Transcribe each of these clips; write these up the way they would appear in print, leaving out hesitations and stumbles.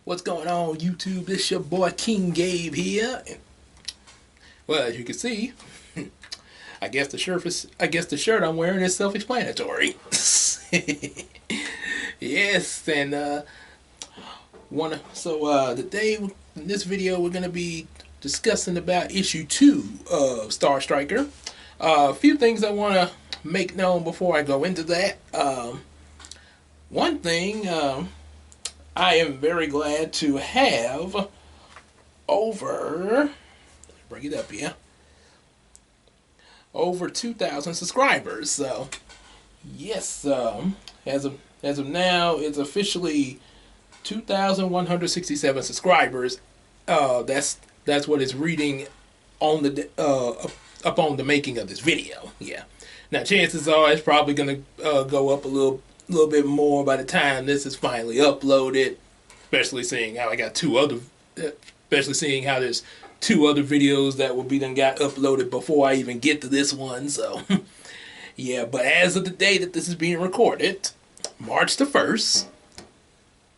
What's going on, YouTube? This your boy King Gabe here. Well, as you can see, I guess the shirt I'm wearing is self-explanatory. Yes, and today in this video we're gonna be discussing about issue 2 of Star Striker. A few things I want to make known before I go into that. One thing. I am very glad to have over, bring it up here, over 2,000 subscribers. So, yes, as of now, it's officially 2,167 subscribers. That's what it's reading on the upon the making of this video. Yeah. Now, chances are it's probably gonna go up a little bit more by the time this is finally uploaded, especially seeing how there's two other videos that will be then got uploaded before I even get to this one. So yeah, but as of the day that this is being recorded, March the 1st,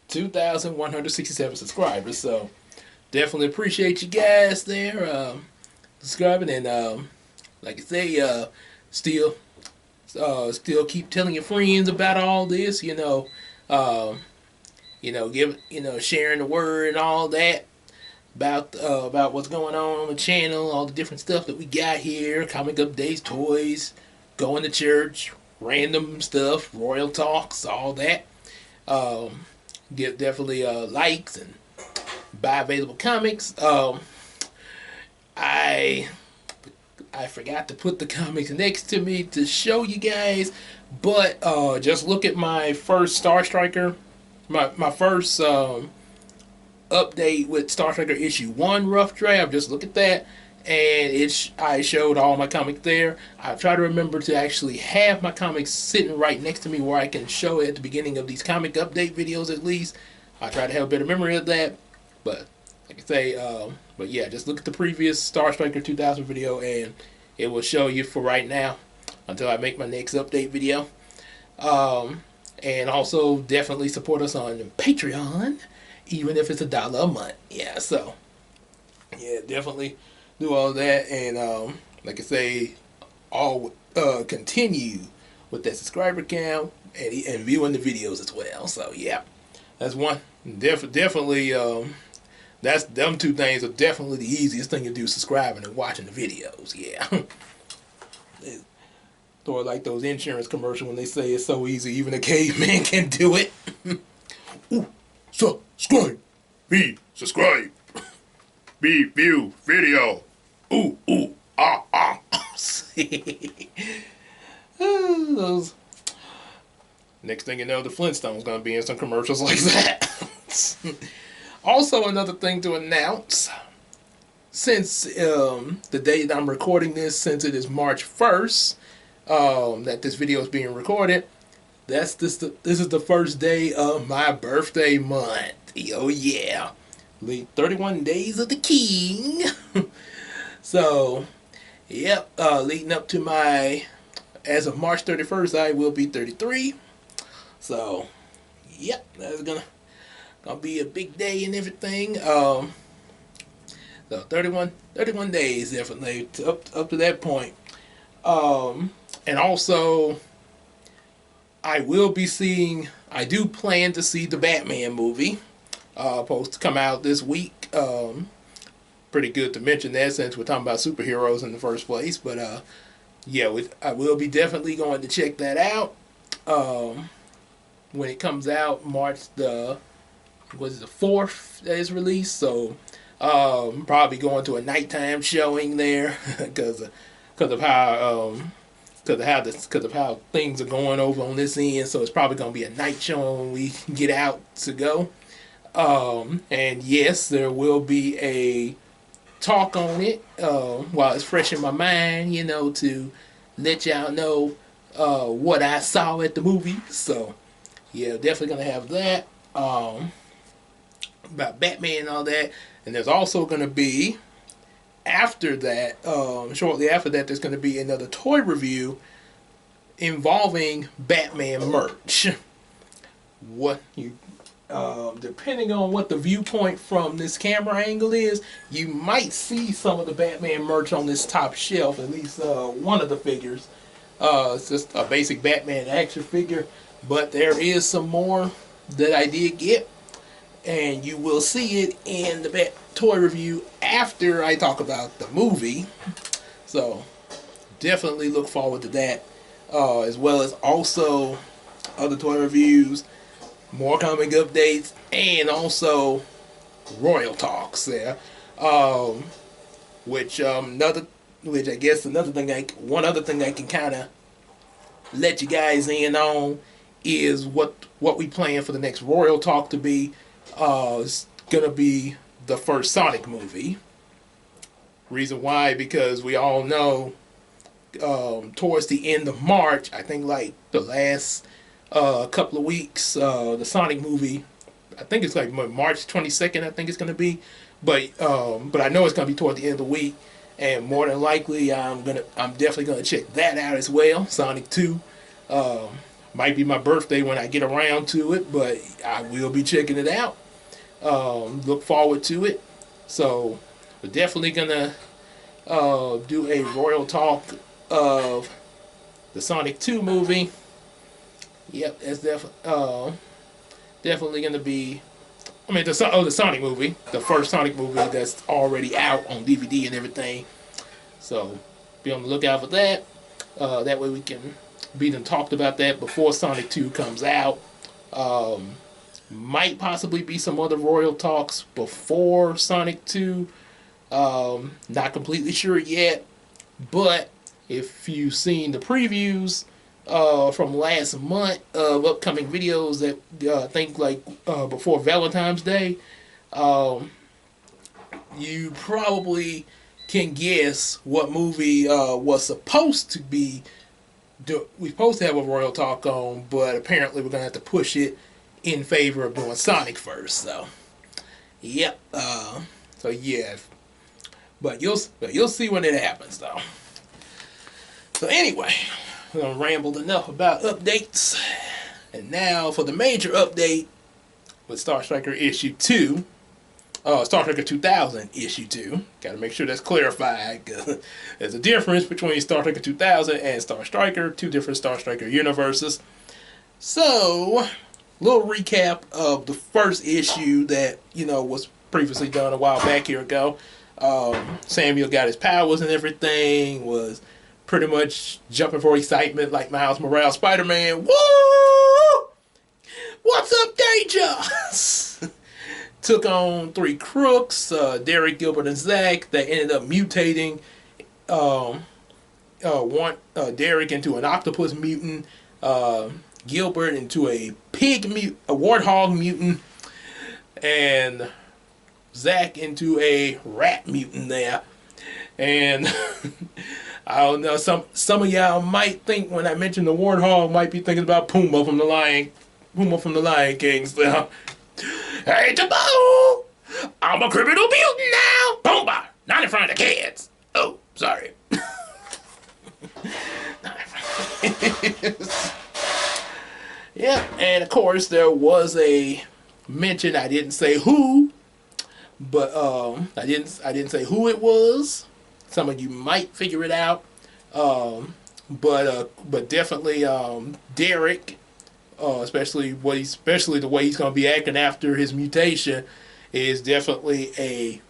2,167 subscribers. So definitely appreciate you guys there subscribing, and like I say, still keep telling your friends about all this, sharing the word and all that about what's going on the channel, all the different stuff that we got here, comic updates, toys, going to church, random stuff, royal talks, all that. Give definitely likes and buy available comics. I forgot to put the comics next to me to show you guys, but just look at my first Star Striker, my first update with Star Striker issue 1 rough draft. Just look at that, and I showed all my comics there. I try to remember to actually have my comics sitting right next to me where I can show it at the beginning of these comic update videos at least. I try to have a better memory of that, but like I say, but yeah, just look at the previous Star Striker 2000 video and it will show you for right now until I make my next update video. And also definitely support us on Patreon, even if it's $1 a month. Yeah, so yeah, definitely do all that, and like I say, all continue with that subscriber count and viewing the videos as well. So yeah, that's one definitely. That's them two things are definitely the easiest thing to do: subscribing and watching the videos. Yeah. Or like those insurance commercials when they say it's so easy, even a caveman can do it. Ooh, subscribe, view video. Ooh, ah. Those. Next thing you know, the Flintstones gonna be in some commercials like that. Also, another thing to announce, since the date I'm recording this, since it is March 1st, that this video is being recorded, this is the first day of my birthday month. Oh yeah, 31 days of the king. So, yep, leading up to as of March 31st, I will be 33. So, yep, that's gonna be a big day and everything. So 31 days definitely up to that point. And also, I do plan to see the Batman movie, supposed to come out this week. Pretty good to mention that since we're talking about superheroes in the first place. But yeah, I will be definitely going to check that out when it comes out. March the 4th that is released. So probably going to a nighttime showing there because of how things are going over on this end. So it's probably going to be a night show when we get out to go. And yes, there will be a talk on it while it's fresh in my mind, to let y'all know what I saw at the movie. So yeah, definitely going to have that. About Batman and all that. And there's also going to be, after that, shortly after that, there's going to be another toy review involving Batman merch. depending on what the viewpoint from this camera angle is, you might see some of the Batman merch on this top shelf, at least one of the figures. It's just a basic Batman action figure, but there is some more that I did get, and you will see it in the Bat toy review after I talk about the movie. So definitely look forward to that, as well as also other toy reviews, more comic updates, and also Royal Talks there. Which I guess one other thing I can kind of let you guys in on is what we plan for the next Royal Talk to be. It's gonna be the first Sonic movie. Reason why, because we all know towards the end of March, I think like the last couple of weeks, the Sonic movie, I think it's like March 22nd, I think it's going to be, but I know it's going to be toward the end of the week, and more than likely I'm definitely going to check that out as well. Sonic 2 might be my birthday when I get around to it, but I will be checking it out. Look forward to it. So we're definitely going to do a Royal Talk of the Sonic 2 movie. Yep, that's definitely going to be, the Sonic movie, the first Sonic movie that's already out on DVD and everything. So be on the lookout for that. That way we can be done talked about that before Sonic 2 comes out. Might possibly be some other Royal Talks before Sonic 2. Not completely sure yet, but if you've seen the previews from last month of upcoming videos that I think like before Valentine's Day, you probably can guess what movie was supposed to be. We're supposed to have a Royal Talk on, but apparently we're gonna have to push it in favor of doing Sonic first. So, yep. So yeah, but you'll see when it happens though. So anyway, I've rambled enough about updates, and now for the major update with Star Striker issue 2. Star Striker 2000 issue 2. Gotta make sure that's clarified, because there's a difference between Star Striker 2000 and Star Striker, two different Star Striker universes. So, little recap of the first issue that, was previously done a while back here ago. Samuel got his powers and everything, was pretty much jumping for excitement like Miles Morales Spider-Man. Woo! What's up, Danger? Took on 3 crooks, Derek, Gilbert, and Zach, that ended up mutating Derek into an octopus mutant, Gilbert into a warthog mutant, and Zach into a rat mutant there. And I don't know, some of y'all might think when I mention the warthog might be thinking about Pumo from the Lion King. So, hey, Tabo! I'm a criminal mutant now! Boomba! Not in front of the kids! Oh, sorry. Not in front of the kids. Yeah, and of course there was a mention, I didn't say who, but I didn't say who it was. Some of you might figure it out, but definitely Derek, especially the way he's going to be acting after his mutation, is definitely a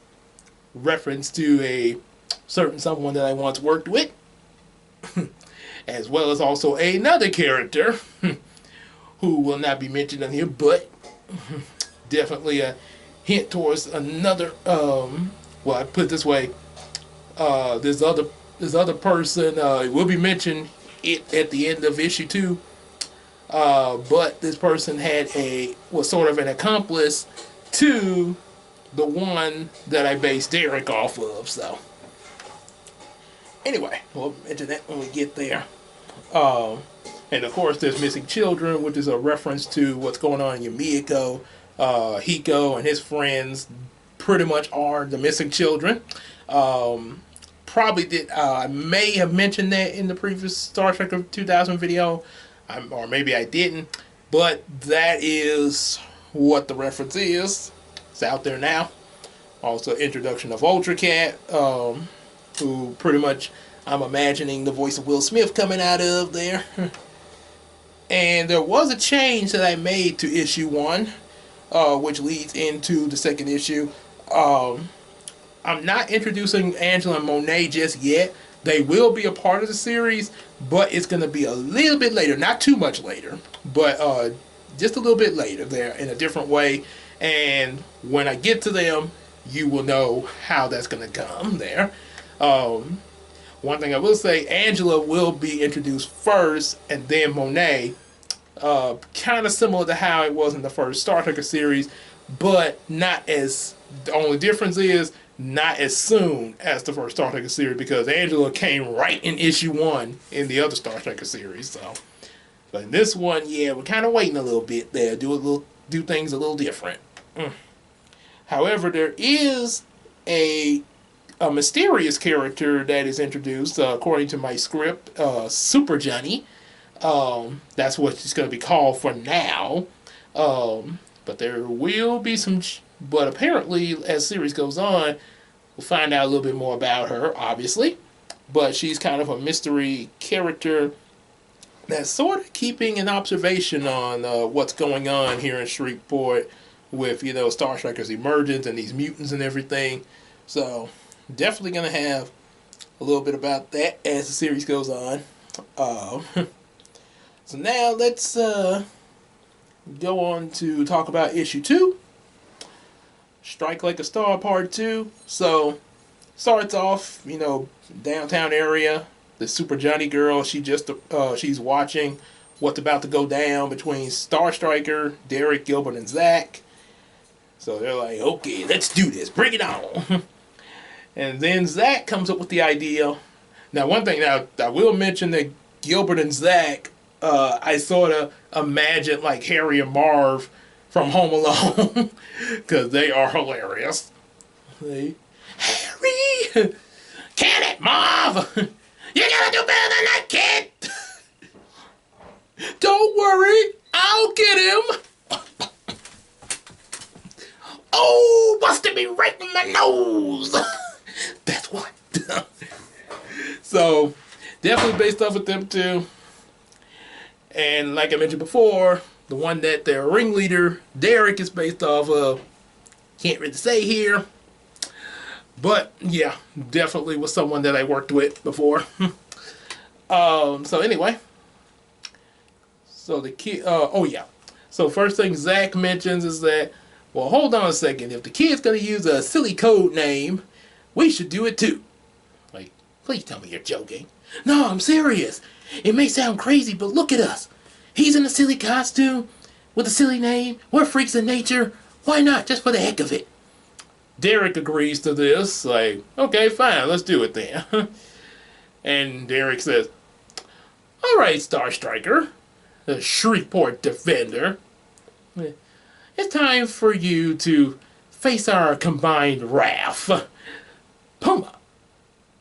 reference to a certain someone that I once worked with, as well as also another character who will not be mentioned in here, but definitely a hint towards another. Well, I put it this way. This other person will be mentioned at the end of issue 2. But this person was sort of an accomplice to the one that I based Derek off of. So anyway, we'll mention that when we get there. And of course, there's Missing Children, which is a reference to what's going on in Yumiko. Hiko and his friends pretty much are the missing children. I may have mentioned that in the previous Star Trek 2000 video, or maybe I didn't, but that is what the reference is. It's out there now. Also, introduction of Ultra Cat, who pretty much I'm imagining the voice of Will Smith coming out of there. And there was a change that I made to issue 1, which leads into the second issue. I'm not introducing Angela and Monet just yet. They will be a part of the series, but it's going to be a little bit later. Not too much later, but just a little bit later there in a different way. And when I get to them, you will know how that's going to come there. One thing I will say, Angela will be introduced first, and then Monet. Kind of similar to how it was in the first Star Trek series, but not as... The only difference is not as soon as the first Star Trek series, because Angela came right in issue 1 in the other Star Trek series. So, but in this one, yeah, we're kind of waiting a little bit there. Do things a little different. However, there is a mysterious character that is introduced, according to my script, Super Johnny. That's what it's going to be called for now. But there will be some... But apparently, as the series goes on, we'll find out a little bit more about her, obviously. But she's kind of a mystery character that's sort of keeping an observation on what's going on here in Shreveport with, Star Trek's emergence and these mutants and everything. So, definitely going to have a little bit about that as the series goes on. So now let's go on to talk about issue 2. Strike Like a Star Part 2. So, starts off, downtown area. The Super Johnny girl, she's watching what's about to go down between Star Striker, Derek, Gilbert, and Zach. So they're like, okay, let's do this. Bring it on. And then Zach comes up with the idea. Now, one thing, I will mention that Gilbert and Zach, I sort of imagine like Harry and Marv from Home Alone, because they are hilarious. Harry, can it, Marv? You gotta do better than that, kid. Don't worry, I'll get him. Oh, busted me right in the nose. That's what. So, definitely based off of them two. And like I mentioned before, the one that their ringleader, Derek, is based off of, can't really say here. But, yeah, definitely was someone that I worked with before. So anyway. So the kid, So first thing Zach mentions is that, well, hold on a second. If the kid's going to use a silly code name, we should do it too. Like, please tell me you're joking. No, I'm serious. It may sound crazy, but look at us. He's in a silly costume with a silly name. We're freaks of nature. Why not? Just for the heck of it. Derek agrees to this. Like, okay, fine. Let's do it then. And Derek says, all right, Star Striker, the Shreveport Defender. It's time for you to face our combined wrath. Pumo,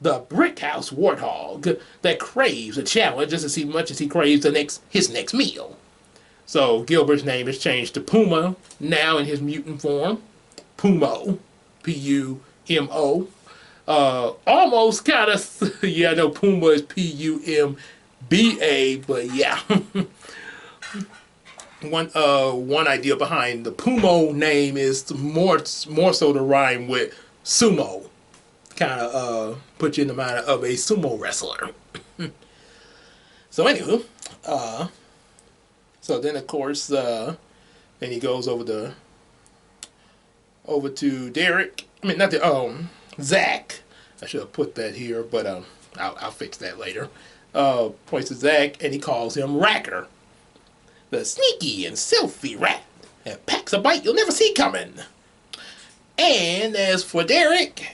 the brickhouse warthog that craves a challenge just as much as he craves his next meal. So Gilbert's name is changed to Pumo, now in his mutant form. Pumo. P-U-M-O. Almost kind of, yeah, I know Pumo is P-U-M-B-A, but yeah. One idea behind the Pumo name is more so to rhyme with sumo. Kind of put you in the mind of a sumo wrestler. So anywho, so then of course, then he goes over to Derek. I mean, not the Zach. I should have put that here, but I'll fix that later. Points to Zach, and he calls him Racker, the sneaky and filthy rat that packs a bite you'll never see coming. And as for Derek,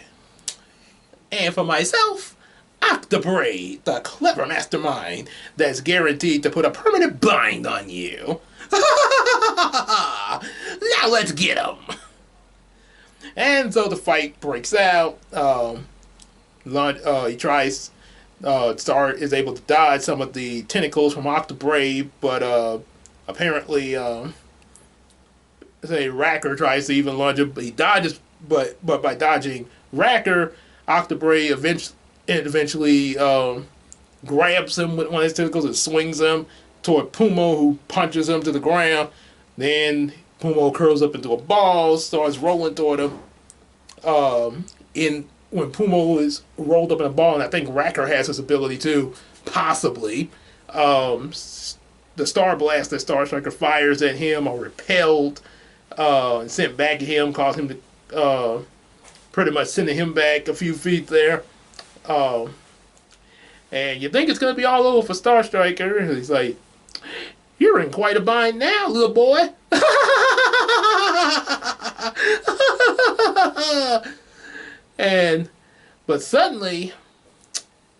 and for myself, Octobraid, the clever mastermind that's guaranteed to put a permanent bind on you. Now let's get him. And so the fight breaks out. He tries. Star is able to dodge some of the tentacles from Octobraid, but apparently say Racker tries to even lunge him, but he dodges. But by dodging Racker, Octobraid eventually grabs him with one of his tentacles and swings him toward Pumo, who punches him to the ground. Then Pumo curls up into a ball, starts rolling toward him. When Pumo is rolled up in a ball, and I think Racker has this ability too, possibly. The Star Blast that Star Striker fires at him are repelled and sent back at him, cause him to pretty much sending him back a few feet there. And you think it's going to be all over for Star Striker. He's like, "You're in quite a bind now, little boy." But suddenly,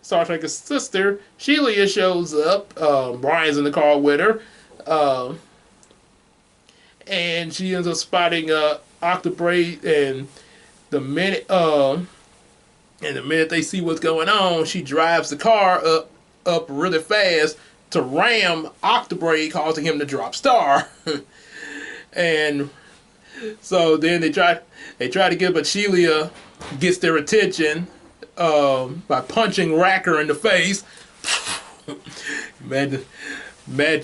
Star Striker's sister, Shelia, shows up. Brian's in the car with her. And she ends up spotting Octobraid, and the minute they see what's going on, she drives the car up really fast to ram Octobraid, causing him to drop Star. And so then they try to get, but Shelia gets their attention by punching Racker in the face.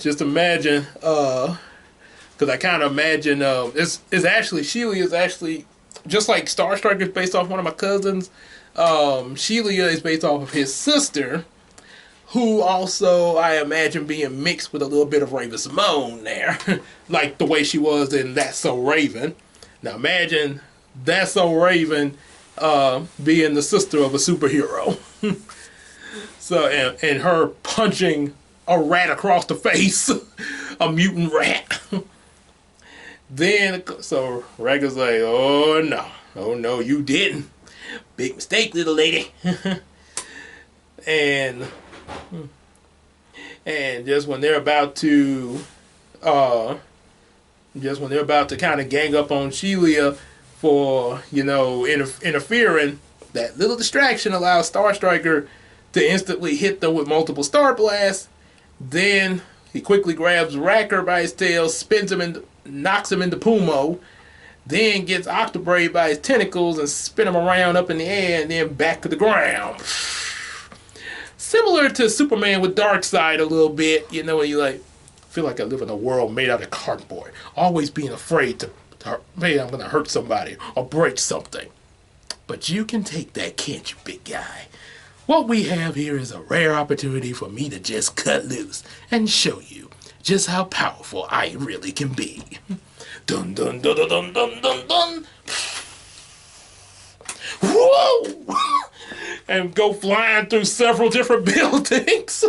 Just imagine, because I kind of imagine it's actually Shelia is actually just like Star Striker is based off one of my cousins. Shelia is based off of his sister, who also I imagine being mixed with a little bit of Raven-Symoné there, like the way she was in That's So Raven. Now imagine That's So Raven being the sister of a superhero. So and her punching a rat across the face, a mutant rat. Then so Raggar's like, "Oh no, you didn't. Big mistake, little lady." and just when they're about to kind of gang up on Shelia for interfering, that little distraction allows Star Striker to instantly hit them with multiple Star Blasts. Then he quickly grabs Racker by his tail, spins him and knocks him into Pumo. Then gets Octobraid by his tentacles and spin him around up in the air and then back to the ground. Similar to Superman with Darkseid a little bit, when you feel like I live in a world made out of cardboard, always being afraid maybe I'm gonna hurt somebody or break something. But you can take that, can't you, big guy? What we have here is a rare opportunity for me to just cut loose and show you just how powerful I really can be. Dun dun dun dun dun dun dun dun. Whoa! And go flying through several different buildings.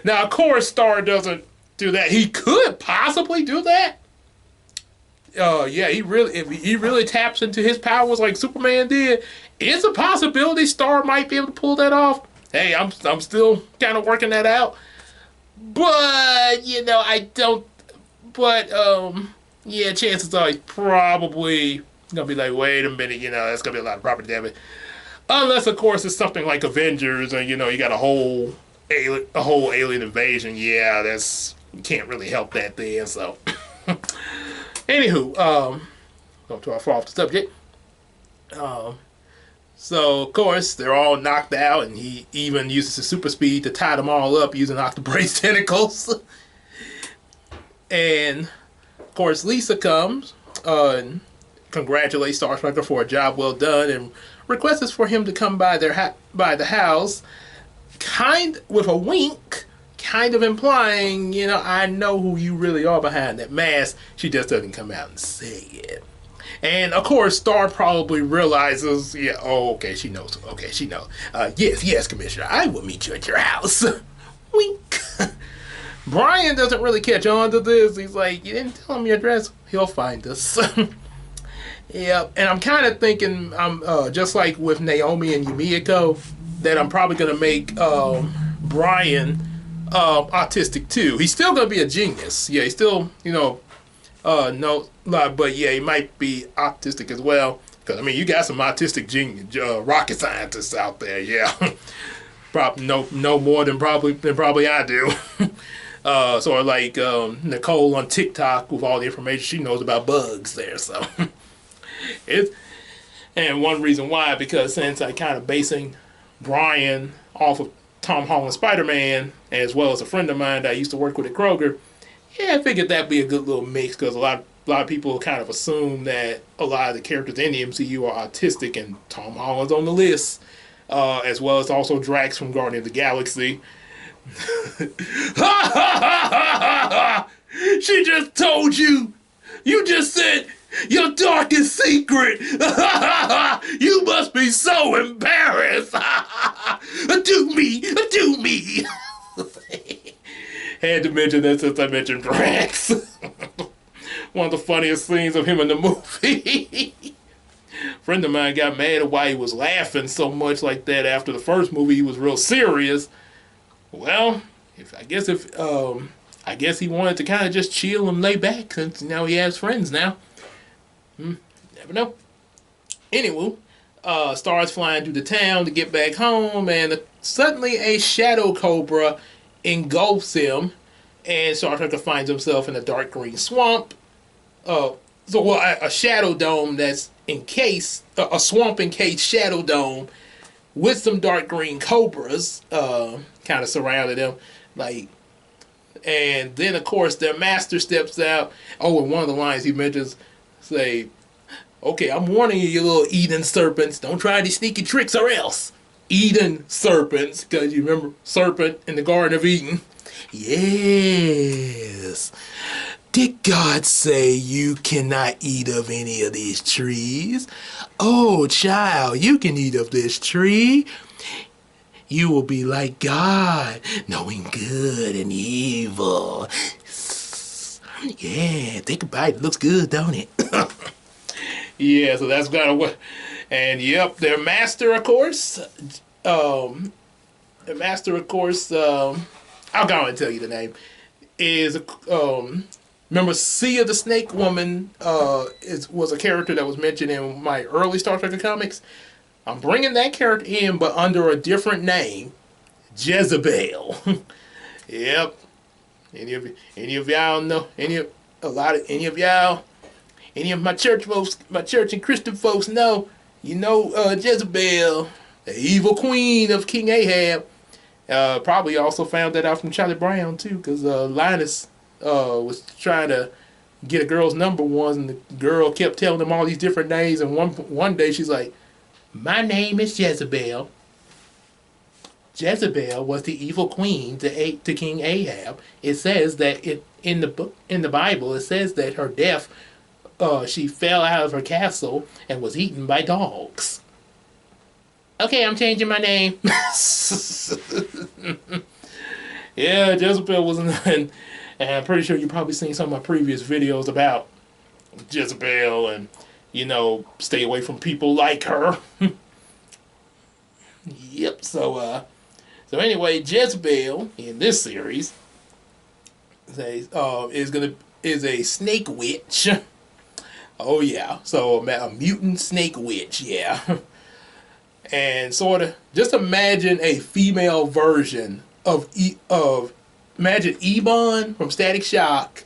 Now, of course, Star doesn't do that. He could possibly do that. Yeah, if he really taps into his powers like Superman did, it's a possibility Star might be able to pull that off. Hey, I'm still kind of working that out. But, I don't. But, yeah, chances are he's probably gonna be like, wait a minute, that's gonna be a lot of property damage. Unless, of course, it's something like Avengers, and you got a whole alien invasion. Yeah, you can't really help that then. So, anywho, don't try to fall off the subject. So, of course, they're all knocked out, and he even uses his super speed to tie them all up using Octobraid's tentacles. And, of course, Lisa comes and congratulates Star Striker for a job well done and requests for him to come by the house, with a wink, kind of implying, I know who you really are behind that mask. She just doesn't come out and say it. And, of course, Star probably realizes, okay, she knows. Yes, Commissioner, I will meet you at your house. Wink. Brian doesn't really catch on to this. He's like, you didn't tell him your address. He'll find us. Yep. And I'm kind of thinking, just like with Naomi and Yumiko, that I'm probably going to make Brian autistic too. He's still going to be a genius. Yeah, he's still, but yeah, he might be autistic as well. Because, you got some autistic genius, rocket scientists out there, yeah. Probably no more than probably I do. Sort of like Nicole on TikTok with all the information she knows about bugs there. So it, and one reason why, because since I kind of basing Brian off of Tom Holland Spider-Man, as well as a friend of mine that I used to work with at Kroger, yeah, I figured that'd be a good little mix because a lot of people kind of assume that a lot of the characters in the MCU are autistic, and Tom Holland's on the list, as well as also Drax from Guardian of the Galaxy. She just told you. You just said your darkest secret. You must be so embarrassed. Do me. Had to mention that since I mentioned Drax. One of the funniest scenes of him in the movie. A friend of mine got mad at why he was laughing so much like that after the first movie. He was real serious. Well, I guess he wanted to kind of just chill and lay back since now he has friends now. Never know. Anyway, starts flying through the town to get back home, and suddenly a shadow cobra engulfs him, and Star Trek finds himself in a dark green swamp. A shadow dome that's encased, a swamp encased shadow dome with some dark green cobras kind of surrounded him, and then of course their master steps out. Oh, and one of the lines he mentions say, "Okay, I'm warning you, you little Eden serpents. Don't try these sneaky tricks or else." Eden serpents, because you remember serpent in the Garden of Eden. Yes. Did God say you cannot eat of any of these trees? Oh, child, you can eat of this tree. You will be like God, knowing good and evil. Yeah, think about it. It looks good, don't it? Yeah, so that's kind of what. And yep, their master, of course. I'll go and tell you the name. Is remember Sia the Snake Woman was a character that was mentioned in my early Star Trek comics. I'm bringing that character in, but under a different name, Jezebel. Yep. Any of y'all know? Any of my church folks, my church and Christian folks know? You know Jezebel, the evil queen of King Ahab. Probably also found that out from Charlie Brown too, because Linus was trying to get a girl's number once, and the girl kept telling him all these different names. And one day she's like, "My name is Jezebel." Jezebel was the evil queen to King Ahab. It says that in the Bible, it says that her death, she fell out of her castle and was eaten by dogs. Okay, I'm changing my name. Yeah, Jezebel was and I'm pretty sure you've probably seen some of my previous videos about Jezebel and, stay away from people like her. Yep, so anyway, Jezebel in this series is a snake witch. Oh yeah, so a mutant snake witch, yeah. And sort of just imagine a female version of imagine Ebon from Static Shock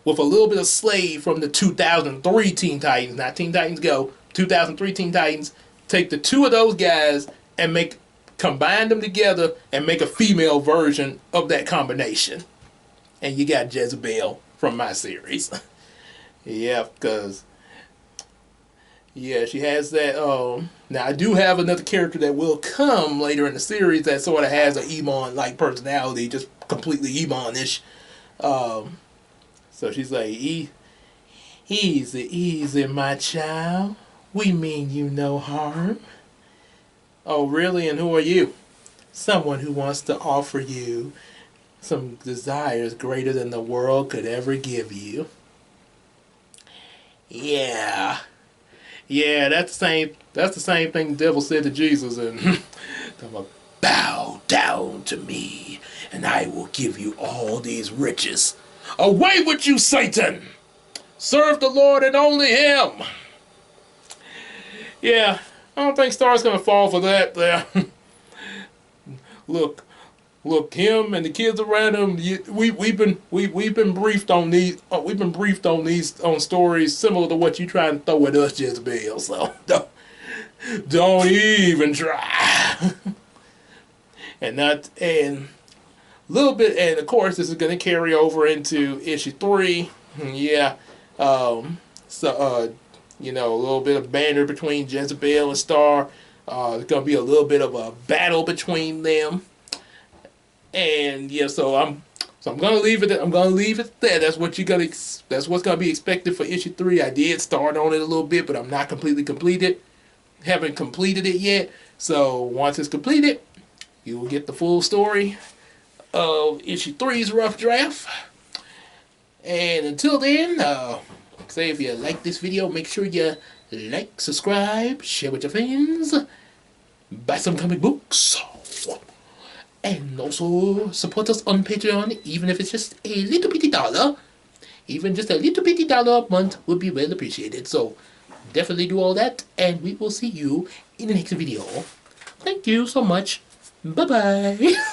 with a little bit of Slade from the 2003 Teen Titans, not Teen Titans Go, 2003 Teen Titans. Take the two of those guys and combine them together and make a female version of that combination. And you got Jezebel from my series. Yeah, because she has that. Now I do have another character that will come later in the series that sort of has an Ebon-like personality, just completely Ebon-ish. So she's like, easy, my child. We mean you no harm. Oh, really? And who are you? Someone who wants to offer you some desires greater than the world could ever give you. Yeah, that's the same thing the devil said to Jesus, and bow down to me, and I will give you all these riches. Away with you, Satan! Serve the Lord and only Him. Yeah, I don't think Star's gonna fall for that there. Look, Look, him and the kids around him. We've been briefed on these. We've been briefed on stories similar to what you trying to throw at us, Jezebel. So don't even try. And not and a little bit, and of course this is going to carry over into issue 3. Yeah. So you know, a little bit of banter between Jezebel and Star. There's going to be a little bit of a battle between them. And yeah, I'm gonna leave it. I'm gonna leave it there. That's what you're gonna. That's what's gonna be expected for issue 3. I did start on it a little bit, but I'm not completely completed. Haven't completed it yet. So once it's completed, you will get the full story of issue 3's rough draft. And until then, say if you like this video, make sure you like, subscribe, share with your friends, buy some comic books. And also support us on Patreon, even if it's just a little bitty dollar. Even just a little bitty dollar a month would be well appreciated. So definitely do all that, and we will see you in the next video. Thank you so much. Bye-bye.